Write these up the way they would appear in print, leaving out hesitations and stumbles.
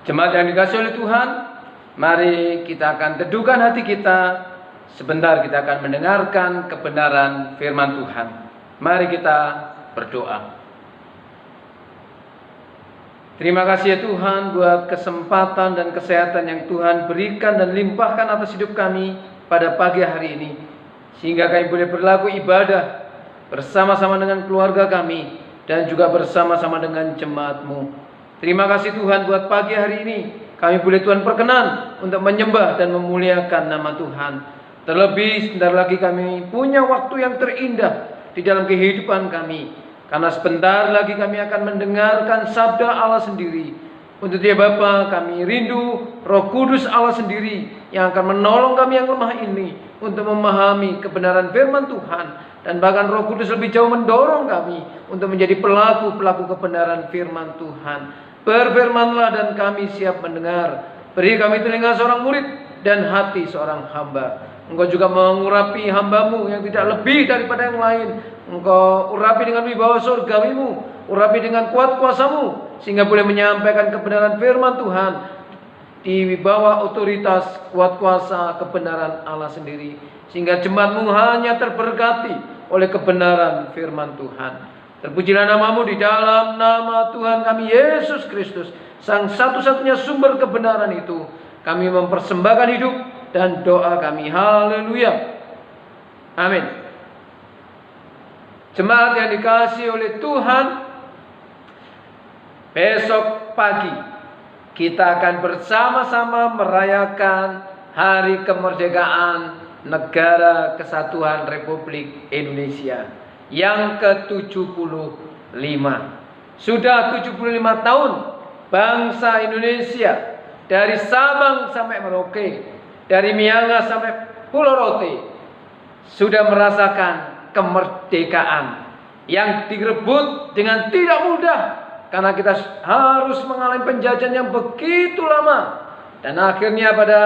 Jemaat yang dikasihi oleh Tuhan, mari kita akan teduhkan hati kita. Sebentar kita akan mendengarkan kebenaran firman Tuhan. Mari kita berdoa. Terima kasih ya Tuhan buat kesempatan dan kesehatan yang Tuhan berikan dan limpahkan atas hidup kami pada pagi hari ini, sehingga kami boleh berlaku ibadah bersama-sama dengan keluarga kami dan juga bersama-sama dengan jemaat-Mu. Terima kasih Tuhan buat pagi hari ini kami boleh Tuhan perkenan untuk menyembah dan memuliakan nama Tuhan. Terlebih sebentar lagi kami punya waktu yang terindah di dalam kehidupan kami, karena sebentar lagi kami akan mendengarkan sabda Allah sendiri. Untuk dia Bapa, kami rindu Roh Kudus Allah sendiri yang akan menolong kami yang lemah ini untuk memahami kebenaran firman Tuhan. Dan bahkan Roh Kudus lebih jauh mendorong kami untuk menjadi pelaku-pelaku kebenaran firman Tuhan. Berfirmanlah dan kami siap mendengar. Beri kami telinga seorang murid dan hati seorang hamba. Engkau juga mengurapi hamba-Mu yang tidak lebih daripada yang lain. Engkau urapi dengan wibawa surgawi-Mu, urapi dengan kuat kuasa-Mu, sehingga boleh menyampaikan kebenaran firman Tuhan di bawah otoritas kuat kuasa kebenaran Allah sendiri, sehingga jemaat-Mu hanya terberkati oleh kebenaran firman Tuhan. Terpujilah nama-Mu di dalam nama Tuhan kami Yesus Kristus, Sang satu-satunya sumber kebenaran itu. Kami mempersembahkan hidup dan doa kami. Haleluya. Amin. Jemaat yang dikasihi oleh Tuhan, besok pagi kita akan bersama-sama merayakan Hari Kemerdekaan Negara Kesatuan Republik Indonesia yang ke-75. Sudah 75 tahun bangsa Indonesia, dari Sabang sampai Merauke, dari Miangas sampai Pulau Rote, sudah merasakan kemerdekaan yang direbut dengan tidak mudah, karena kita harus mengalami penjajahan yang begitu lama. Dan akhirnya pada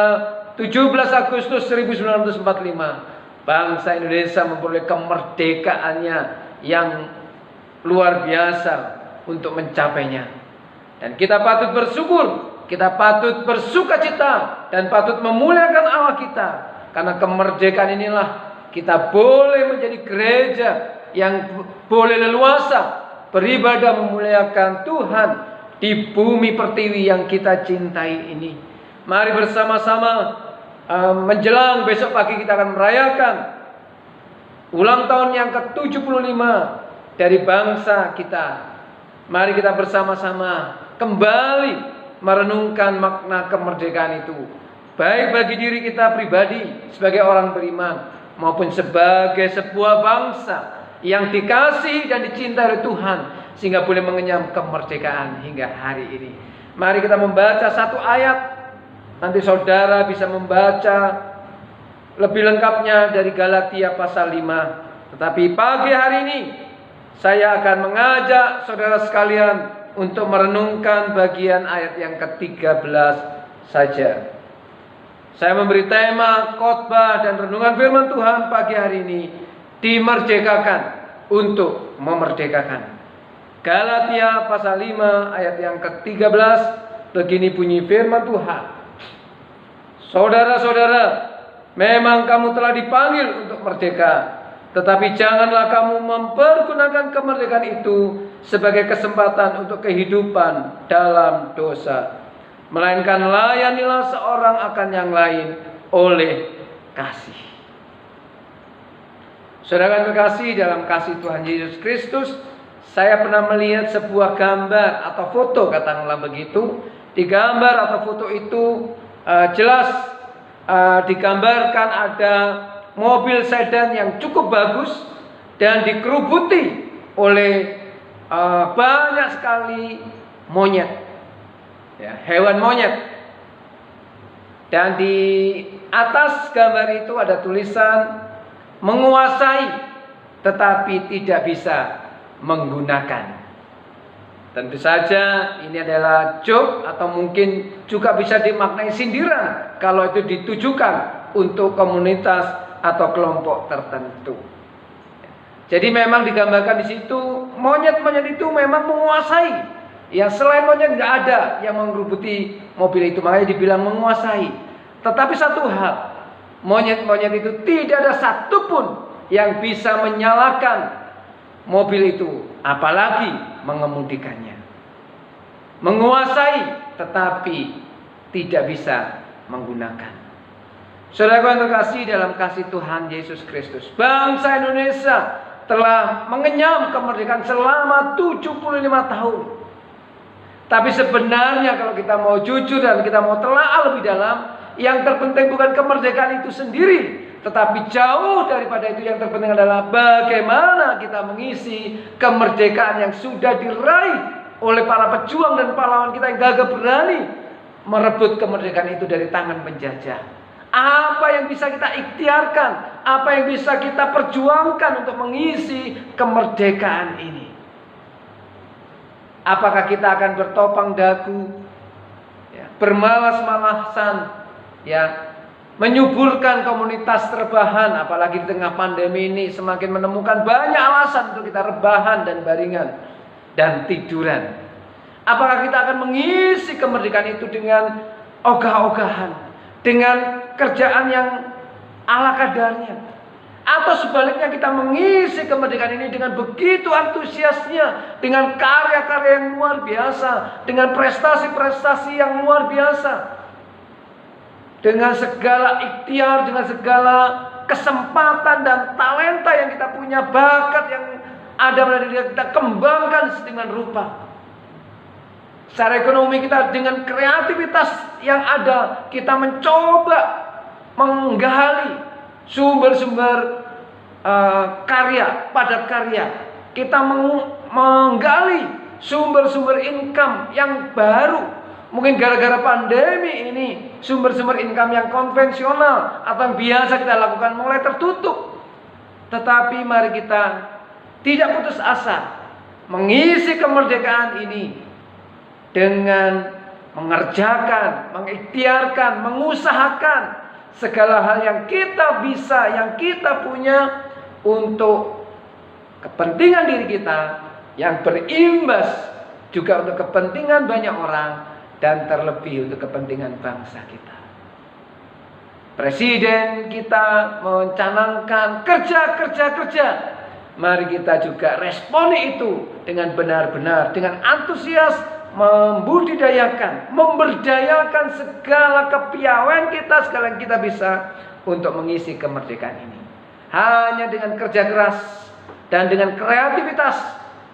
17 Agustus 1945 bangsa Indonesia memperoleh kemerdekaannya yang luar biasa untuk mencapainya. Dan kita patut bersyukur, kita patut bersukacita, dan patut memuliakan Allah kita. Karena kemerdekaan inilah kita boleh menjadi gereja yang boleh leluasa beribadah memuliakan Tuhan di bumi pertiwi yang kita cintai ini. Mari bersama-sama menjelang besok pagi kita akan merayakan ulang tahun yang ke-75 dari bangsa kita. Mari kita bersama-sama kembali merenungkan makna kemerdekaan itu, baik bagi diri kita pribadi sebagai orang beriman, maupun sebagai sebuah bangsa yang dikasihi dan dicintai oleh Tuhan, sehingga boleh mengenyam kemerdekaan hingga hari ini. Mari kita membaca satu ayat. Nanti saudara bisa membaca lebih lengkapnya dari Galatia pasal 5. Tetapi pagi hari ini saya akan mengajak saudara sekalian untuk merenungkan bagian ayat yang ke-13 saja. Saya memberi tema khotbah dan renungan firman Tuhan pagi hari ini, dimerdekakan untuk memerdekakan. Galatia pasal 5 ayat yang ke-13, begini bunyi firman Tuhan. Saudara-saudara, memang kamu telah dipanggil untuk merdeka, tetapi janganlah kamu mempergunakan kemerdekaan itu sebagai kesempatan untuk kehidupan dalam dosa, melainkan layanilah seorang akan yang lain oleh kasih. Saudara yang terkasih dalam kasih Tuhan Yesus Kristus, saya pernah melihat sebuah gambar atau foto, katakanlah begitu. Di gambar atau foto itu jelas digambarkan ada mobil sedan yang cukup bagus dan dikerubuti oleh banyak sekali monyet, ya, hewan monyet. Dan di atas gambar itu ada tulisan menguasai tetapi tidak bisa menggunakan. Tentu saja ini adalah joke atau mungkin juga bisa dimaknai sindiran kalau itu ditujukan untuk komunitas atau kelompok tertentu. Jadi memang digambarkan di situ monyet-monyet itu memang menguasai Ya, selain monyet nggak ada yang menggerubuti mobil itu, makanya dibilang menguasai. Tetapi satu hal, monyet-monyet itu tidak ada satupun yang bisa menyalakan mobil itu, apalagi mengemudikannya. Menguasai, tetapi tidak bisa menggunakan. Saudara yang terkasih dalam kasih Tuhan Yesus Kristus, bangsa Indonesia telah mengenyam kemerdekaan selama 75 tahun. Tapi sebenarnya kalau kita mau jujur dan kita mau telaah lebih dalam, yang terpenting bukan kemerdekaan itu sendiri, tetapi jauh daripada itu yang terpenting adalah bagaimana kita mengisi kemerdekaan yang sudah diraih oleh para pejuang dan pahlawan kita yang gagah berani merebut kemerdekaan itu dari tangan penjajah. Apa yang bisa kita ikhtiarkan, apa yang bisa kita perjuangkan untuk mengisi kemerdekaan ini? Apakah kita akan bertopang dagu, ya, bermalas-malasan, ya, menyuburkan komunitas rebahan, apalagi di tengah pandemi ini semakin menemukan banyak alasan untuk kita rebahan dan baringan dan tiduran. Apakah kita akan mengisi kemerdekaan itu dengan ogah-ogahan, dengan kerjaan yang ala kadarnya, atau sebaliknya kita mengisi kemerdekaan ini dengan begitu antusiasnya, dengan karya-karya yang luar biasa, dengan prestasi-prestasi yang luar biasa, dengan segala ikhtiar, dengan segala kesempatan dan talenta yang kita punya, bakat yang ada pada diri kita, kembangkan sedemikian rupa. Secara ekonomi kita dengan kreativitas yang ada, kita mencoba menggali sumber-sumber karya, padat karya. Kita menggali sumber-sumber income yang baru. Mungkin gara-gara pandemi ini sumber-sumber income yang konvensional atau yang biasa kita lakukan mulai tertutup. Tetapi mari kita tidak putus asa mengisi kemerdekaan ini dengan mengerjakan, mengikhtiarkan, mengusahakan segala hal yang kita bisa, yang kita punya untuk kepentingan diri kita, yang berimbas juga untuk kepentingan banyak orang, dan terlebih untuk kepentingan bangsa kita. Presiden kita mencanangkan kerja. Mari kita juga responi itu dengan benar-benar, dengan antusias, membudidayakan, memberdayakan segala kepiawaian kita, segala yang kita bisa untuk mengisi kemerdekaan ini. Hanya dengan kerja keras dan dengan kreativitas,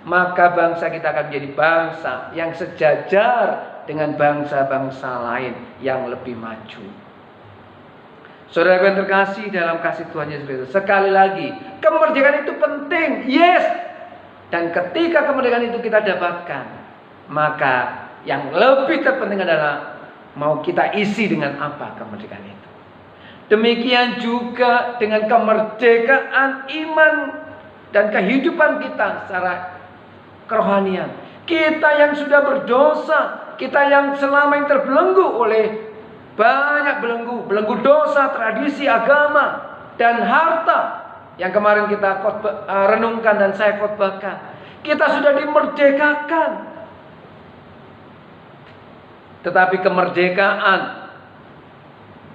maka bangsa kita akan menjadi bangsa yang sejajar dengan bangsa-bangsa lain yang lebih maju. Saudara yang terkasih dalam kasih Tuhan Yesus Kristus, sekali lagi, kemerdekaan itu penting, yes. Dan ketika kemerdekaan itu kita dapatkan, maka yang lebih terpenting adalah mau kita isi dengan apa kemerdekaan itu. Demikian juga dengan kemerdekaan iman dan kehidupan kita secara kerohanian. Kita yang sudah berdosa, kita yang selama ini terbelenggu oleh banyak belenggu dosa, tradisi, agama, dan harta yang kemarin kita renungkan dan saya khotbahkan. Kita sudah dimerdekakan. Tetapi kemerdekaan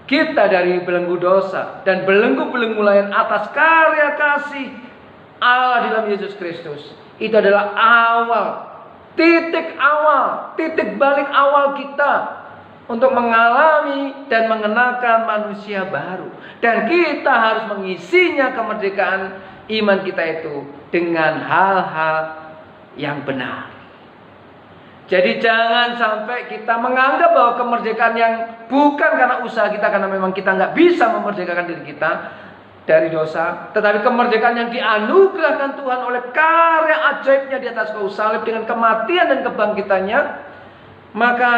kita dari belenggu dosa dan belenggu-belenggu lain atas karya kasih Allah di dalam Yesus Kristus, itu adalah titik balik awal kita untuk mengalami dan mengenakan manusia baru. Dan kita harus mengisinya kemerdekaan iman kita itu dengan hal-hal yang benar. Jadi jangan sampai kita menganggap bahwa kemerdekaan yang bukan karena usaha kita, karena memang kita nggak bisa memerdekakan diri kita dari dosa, tetapi kemerdekaan yang dianugerahkan Tuhan oleh karya ajaibnya di atas kayu salib dengan kematian dan kebangkitannya. Maka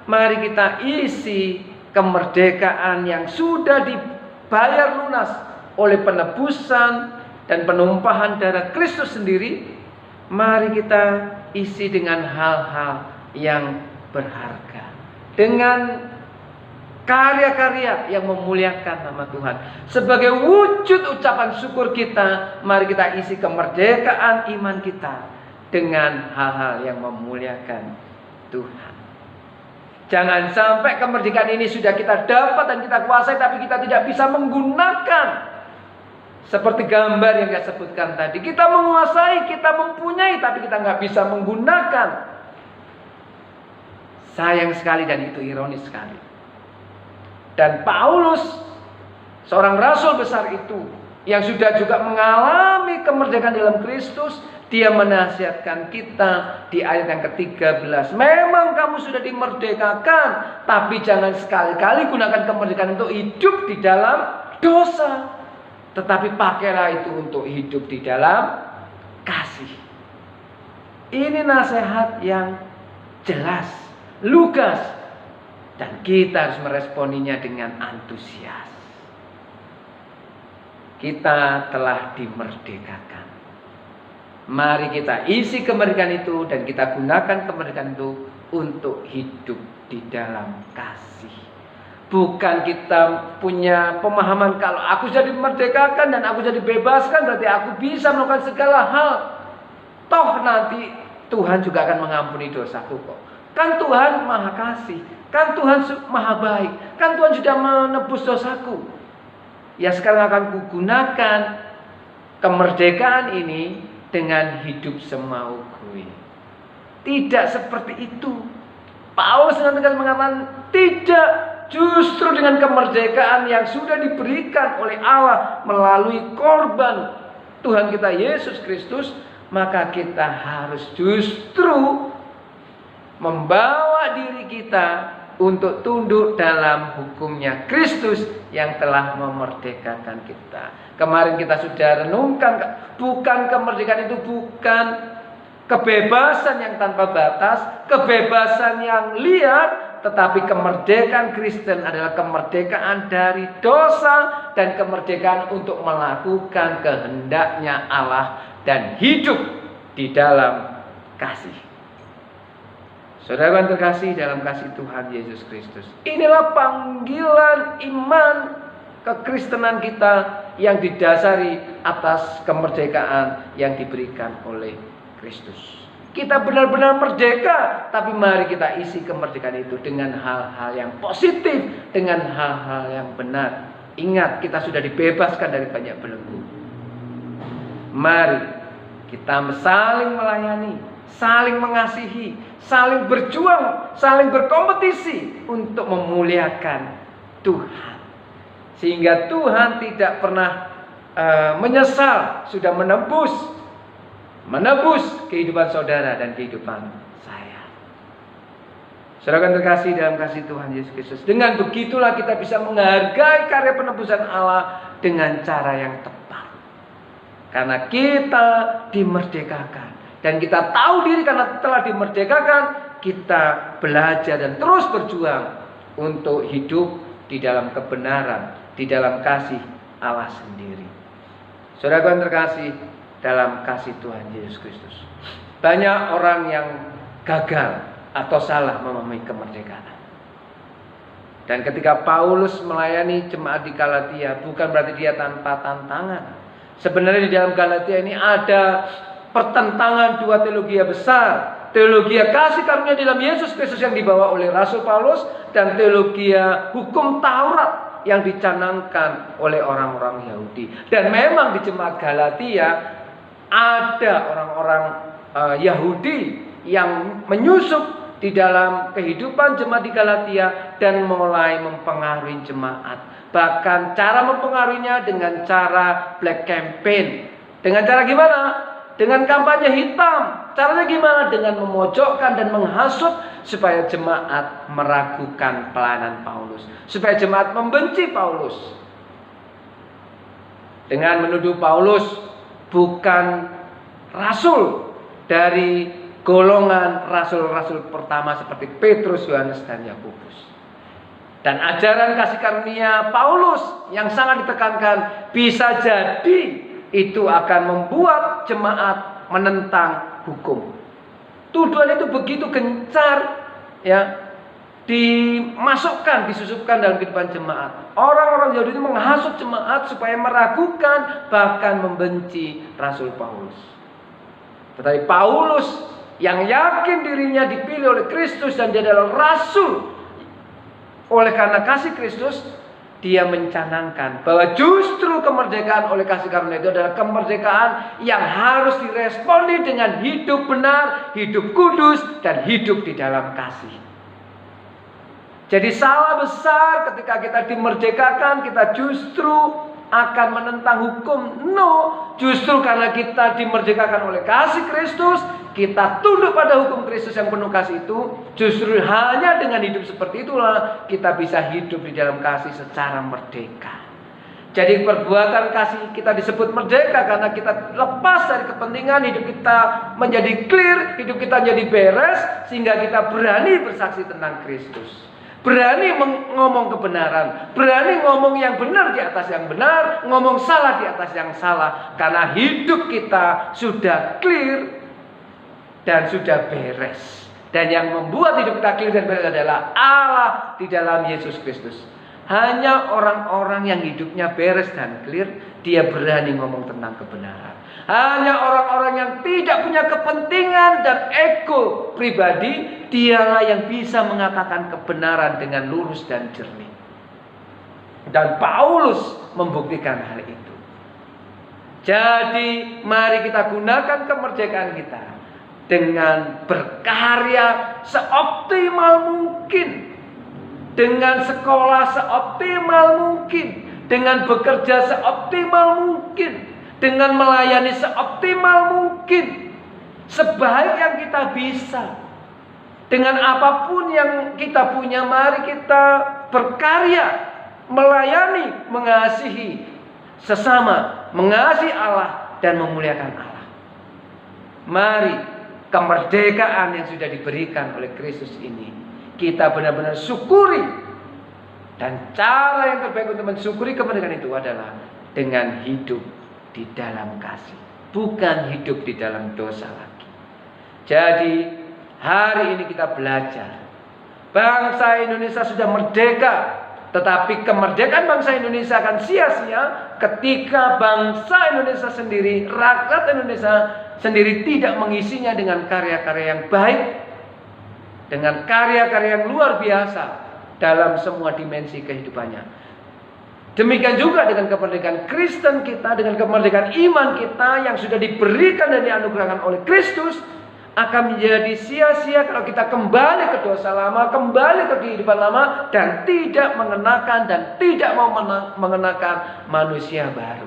mari kita isi kemerdekaan yang sudah dibayar lunas oleh penebusan dan penumpahan darah Kristus sendiri. Mari kita isi dengan hal-hal yang berharga, dengan karya-karya yang memuliakan nama Tuhan. Sebagai wujud ucapan syukur kita, mari kita isi kemerdekaan iman kita dengan hal-hal yang memuliakan Tuhan. Jangan sampai kemerdekaan ini sudah kita dapat dan kita kuasai, tapi kita tidak bisa menggunakan. Seperti gambar yang saya sebutkan tadi. Kita menguasai, kita mempunyai, tapi kita nggak bisa menggunakan. Sayang sekali dan itu ironis sekali. Dan Paulus, seorang rasul besar itu, yang sudah juga mengalami kemerdekaan dalam Kristus, dia menasihatkan kita di ayat yang ke-13. Memang kamu sudah dimerdekakan, tapi jangan sekali-kali gunakan kemerdekaan untuk hidup di dalam dosa. Tetapi pakailah itu untuk hidup di dalam kasih. Ini nasihat yang jelas, lugas, dan kita harus meresponinya dengan antusias. Kita telah dimerdekakan. Mari kita isi kemerdekaan itu dan kita gunakan kemerdekaan itu untuk hidup di dalam kasih. Bukan kita punya pemahaman kalau aku sudah dimerdekakan dan aku sudah dibebaskan berarti aku bisa melakukan segala hal. Toh nanti Tuhan juga akan mengampuni dosaku kok. Kan Tuhan maha kasih, kan Tuhan maha baik, kan Tuhan sudah menebus dosaku. Ya sekarang akan kugunakan kemerdekaan ini dengan hidup semauku. Tidak seperti itu. Paulus dengan tegas mengatakan tidak. Justru dengan kemerdekaan yang sudah diberikan oleh Allah melalui korban Tuhan kita Yesus Kristus, maka kita harus justru membawa diri kita untuk tunduk dalam hukumnya Kristus yang telah memerdekakan kita. Kemarin kita sudah renungkan, bukan kemerdekaan itu bukan kebebasan yang tanpa batas, kebebasan yang liar, tetapi kemerdekaan Kristen adalah kemerdekaan dari dosa dan kemerdekaan untuk melakukan kehendaknya Allah dan hidup di dalam kasih. Saudara yang terkasih dalam kasih Tuhan Yesus Kristus, inilah panggilan iman kekristenan kita yang didasari atas kemerdekaan yang diberikan oleh Kristus. Kita benar-benar merdeka, tapi mari kita isi kemerdekaan itu dengan hal-hal yang positif, dengan hal-hal yang benar. Ingat, kita sudah dibebaskan dari banyak belenggu. Mari kita saling melayani, saling mengasihi, saling berjuang, saling berkompetisi untuk memuliakan Tuhan. Sehingga Tuhan tidak pernah menyesal sudah menebus kehidupan saudara dan kehidupan saya. Saudara yang terkasih dalam kasih Tuhan Yesus Kristus, dengan begitulah kita bisa menghargai karya penebusan Allah dengan cara yang tepat. Karena kita dimerdekakan dan kita tahu diri karena telah dimerdekakan, kita belajar dan terus berjuang untuk hidup di dalam kebenaran, di dalam kasih Allah sendiri. Saudara yang terkasih dalam kasih Tuhan Yesus Kristus, banyak orang yang gagal atau salah memahami kemerdekaan. Dan ketika Paulus melayani jemaat di Galatia, bukan berarti dia tanpa tantangan. Sebenarnya di dalam Galatia ini ada pertentangan dua teologi besar. Teologi kasih karunia dalam Yesus Kristus yang dibawa oleh Rasul Paulus, dan teologi hukum Taurat yang dicanangkan oleh orang-orang Yahudi. Dan memang di jemaat Galatia ada orang-orang Yahudi yang menyusup di dalam kehidupan jemaat di Galatia dan mulai mempengaruhi jemaat. Bahkan cara mempengaruhinya dengan cara black campaign. Dengan cara gimana? Dengan kampanye hitam. Caranya gimana? Dengan memojokkan dan menghasut supaya jemaat meragukan pelayanan Paulus, supaya jemaat membenci Paulus, dengan menuduh Paulus bukan rasul dari golongan rasul-rasul pertama seperti Petrus, Yohanes, dan Yakobus. Dan ajaran kasih karunia Paulus yang sangat ditekankan bisa jadi itu akan membuat jemaat menentang hukum. Tuduhan itu begitu gencar, ya, disusupkan dalam kehidupan jemaat. Orang-orang Yahudi itu menghasut jemaat supaya meragukan bahkan membenci Rasul Paulus. Tetapi Paulus yang yakin dirinya dipilih oleh Kristus dan dia adalah rasul oleh karena kasih Kristus, dia mencanangkan bahwa justru kemerdekaan oleh kasih karunia itu adalah kemerdekaan yang harus diresponi dengan hidup benar, hidup kudus, dan hidup di dalam kasih. Jadi salah besar ketika kita dimerdekakan, kita justru akan menentang hukum. No, justru karena kita dimerdekakan oleh kasih Kristus, kita tunduk pada hukum Kristus yang penuh kasih itu. Justru hanya dengan hidup seperti itulah kita bisa hidup di dalam kasih secara merdeka. Jadi perbuatan kasih kita disebut merdeka karena kita lepas dari kepentingan, hidup kita menjadi clear, hidup kita menjadi beres, sehingga kita berani bersaksi tentang Kristus. Berani ngomong kebenaran, berani ngomong yang benar di atas yang benar, ngomong salah di atas yang salah. Karena hidup kita sudah clear dan sudah beres. Dan yang membuat hidup kita clear dan beres adalah Allah di dalam Yesus Kristus. Hanya orang-orang yang hidupnya beres dan clear, dia berani ngomong tentang kebenaran. Hanya orang-orang yang tidak punya kepentingan dan ego pribadi, dialah yang bisa mengatakan kebenaran dengan lurus dan jernih. Dan Paulus membuktikan hal itu. Jadi mari kita gunakan kemerdekaan kita dengan berkarya seoptimal mungkin, dengan sekolah seoptimal mungkin, dengan bekerja seoptimal mungkin, dengan melayani seoptimal mungkin, sebaik yang kita bisa. Dengan apapun yang kita punya, mari kita berkarya, melayani, mengasihi sesama, mengasihi Allah dan memuliakan Allah. Mari kemerdekaan yang sudah diberikan oleh Kristus ini kita benar-benar syukuri. Dan cara yang terbaik untuk mensyukuri kemerdekaan itu adalah dengan hidup di dalam kasih, bukan hidup di dalam dosa lagi. Jadi hari ini kita belajar, bangsa Indonesia sudah merdeka, tetapi kemerdekaan bangsa Indonesia akan sia-sia ketika bangsa Indonesia sendiri, rakyat Indonesia sendiri tidak mengisinya dengan karya-karya yang baik, dengan karya-karya yang luar biasa dalam semua dimensi kehidupannya. Demikian juga dengan kemerdekaan Kristen kita, dengan kemerdekaan iman kita yang sudah diberikan dan dianugerahkan oleh Kristus, akan menjadi sia-sia kalau kita kembali ke dosa lama, kembali ke kehidupan lama, dan tidak mengenakan dan tidak mau mengenakan manusia baru.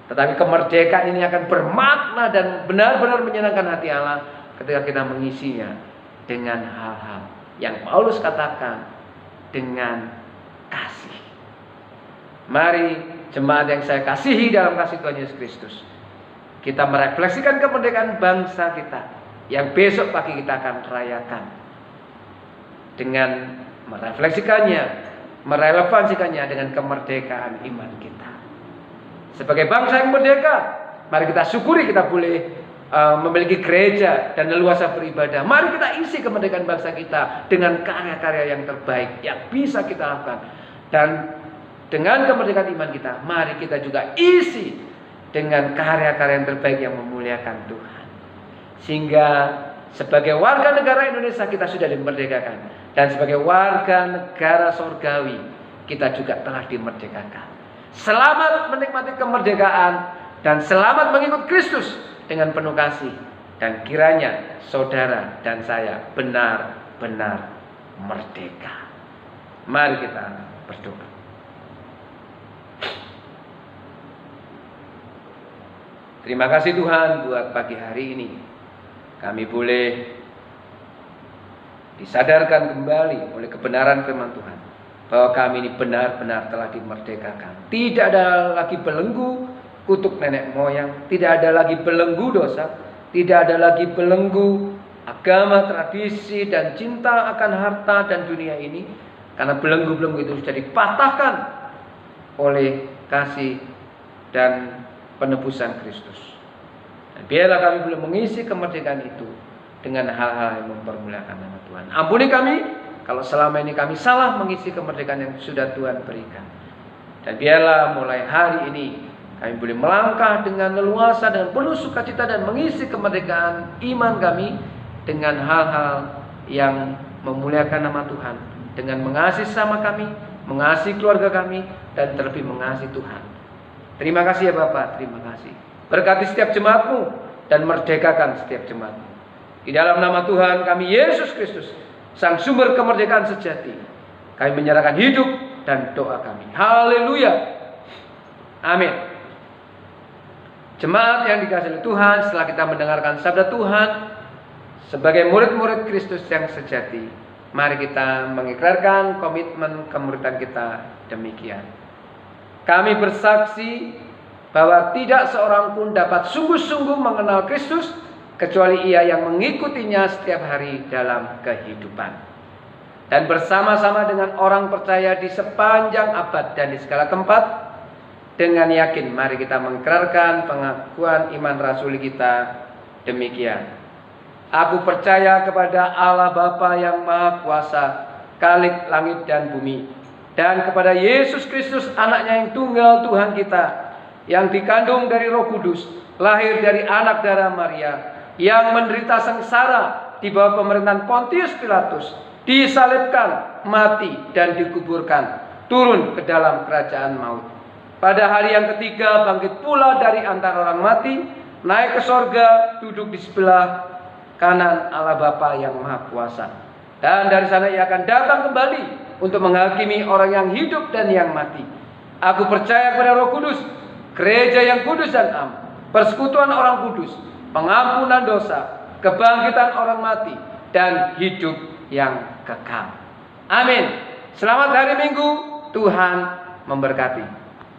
Tetapi kemerdekaan ini akan bermakna dan benar-benar menyenangkan hati Allah ketika kita mengisinya dengan hal-hal yang Paulus katakan dengan kasih. Mari jemaat yang saya kasihi dalam kasih Tuhan Yesus Kristus, kita merefleksikan kemerdekaan bangsa kita yang besok pagi kita akan rayakan dengan merefleksikannya, merelevansikannya dengan kemerdekaan iman kita. Sebagai bangsa yang merdeka, mari kita syukuri kita boleh memiliki gereja dan leluasa beribadah. Mari kita isi kemerdekaan bangsa kita dengan karya-karya yang terbaik yang bisa kita lakukan. Dan dengan kemerdekaan iman kita, mari kita juga isi dengan karya-karya yang terbaik yang memuliakan Tuhan. Sehingga sebagai warga negara Indonesia kita sudah dimerdekakan, dan sebagai warga negara surgawi kita juga telah dimerdekakan. Selamat menikmati kemerdekaan dan selamat mengikut Kristus dengan penuh kasih. Dan kiranya saudara dan saya benar-benar merdeka. Mari kita berdoa. Terima kasih Tuhan buat pagi hari ini. Kami boleh disadarkan kembali oleh kebenaran firman Tuhan bahwa kami ini benar-benar telah dimerdekakan. Tidak ada lagi belenggu kutuk nenek moyang, tidak ada lagi belenggu dosa, tidak ada lagi belenggu agama, tradisi, dan cinta akan harta dan dunia ini. Karena belenggu-belenggu itu sudah dipatahkan oleh kasih dan penebusan Kristus. Dan biarlah kami boleh mengisi kemerdekaan itu dengan hal-hal yang mempermuliakan nama Tuhan. Ampuni kami kalau selama ini kami salah mengisi kemerdekaan yang sudah Tuhan berikan. Dan biarlah mulai hari ini Kami boleh melangkah dengan leluasa, dengan penuh sukacita, dan mengisi kemerdekaan iman kami dengan hal-hal yang memuliakan nama Tuhan, dengan mengasihi sama kami, mengasihi keluarga kami, dan terlebih mengasihi Tuhan. Terima kasih ya Bapak, terima kasih. Berkati setiap jemaat-Mu dan merdekakan setiap jemaat-Mu. Di dalam nama Tuhan kami Yesus Kristus, Sang sumber kemerdekaan sejati, kami menyerahkan hidup dan doa kami. Haleluya. Amin. Jemaat yang dikasihi oleh Tuhan, setelah kita mendengarkan sabda Tuhan sebagai murid-murid Kristus yang sejati, mari kita mengikrarkan komitmen kemuridan kita demikian. Kami bersaksi bahwa tidak seorang pun dapat sungguh-sungguh mengenal Kristus kecuali ia yang mengikutinya setiap hari dalam kehidupan. Dan bersama-sama dengan orang percaya di sepanjang abad dan di segala tempat, dengan yakin mari kita mengikrarkan pengakuan iman rasuli kita demikian. Aku percaya kepada Allah Bapa yang Maha Kuasa, Khalik langit dan bumi, dan kepada Yesus Kristus anaknya yang tunggal Tuhan kita, yang dikandung dari Roh Kudus, lahir dari anak darah Maria, yang menderita sengsara di bawah pemerintahan Pontius Pilatus, disalibkan, mati dan dikuburkan, turun ke dalam kerajaan maut. Pada hari yang ketiga bangkit pula dari antara orang mati, naik ke sorga, duduk di sebelah kanan Allah Bapa yang Maha Kuasa. Dan dari sana ia akan datang kembali untuk menghakimi orang yang hidup dan yang mati. Aku percaya kepada Roh Kudus, gereja yang kudus dan am, persekutuan orang kudus, pengampunan dosa, kebangkitan orang mati, dan hidup yang kekal. Amin. Selamat hari Minggu, Tuhan memberkati.